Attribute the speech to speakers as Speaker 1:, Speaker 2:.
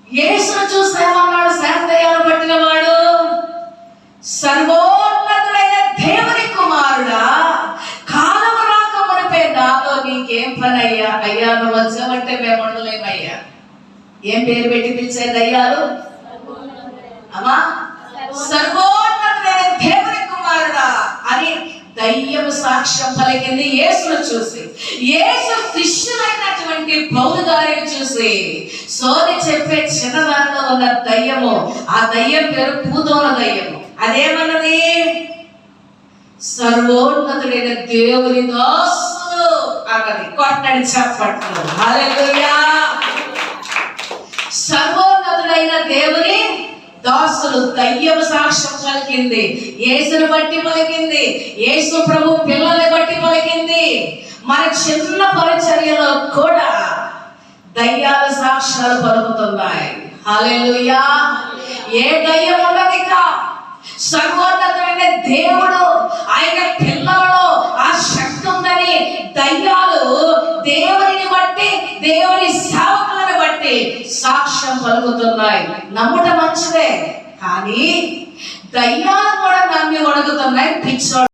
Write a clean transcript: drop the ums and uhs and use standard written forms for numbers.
Speaker 1: యేసును చూస్తే ఏమన్నాడు? శాంతయ్యాలు పట్టిన వాడు, సర్వోన్నతుడైన దేవుని కుమారుడా, కాలము రాక మునిపే నాతో నీకేం పని అయ్యా? అయ్యా నువ్వు వచ్చావంటే మేము ఉండలేమయ్యా. ఏం పేరు పెట్టి పిలిచే దయ్యాలు? అమ్మా, సర్వోన్నతుడైన దేవుని కుమారుడా అని దయ్యము సాక్ష్యం పలికింది యేసును చూసి. యేసు శిష్యులైనటువంటి పౌలు గారిని చూసి సోది చెప్పే చిన్నదానిలో ఉన్న దయ్యము, ఆ దయ్యం పేరు పూతోన దయ్యము, అదేమన్నది? సర్వోన్నతుడైన దేవుని దాసులు అన్నది. కొట్టని చెప్పట్లు. హల్లెలూయా. సర్వోన్నతుడైన దేవుని దాసులు. దయ్యము సాక్ష్యం పలికింది, యేసును బట్టి పలికింది, యేసు ప్రభు పిల్లల్ని బట్టి పలికింది. మన చిన్న పరిచర్యలో కూడా దయ్యాల సాక్ష్యాలు పలుకుతున్నాయి. హల్లెలూయా. ఏ దయ్యం ఉండదిక. సర్వోన్నతమైన దేవుడు, ఆయన పిల్లలలో ఆ శక్తి ఉందని దయ్యాలు దేవుని బట్టి, దేవుని సేవకులను బట్టి సాక్ష్యం పలుకుతున్నాయి. నమ్ముట మంచిదే, కానీ దయ్యాలు కూడా నమ్మి వణుకుతున్నాయి. పిచ్చోడు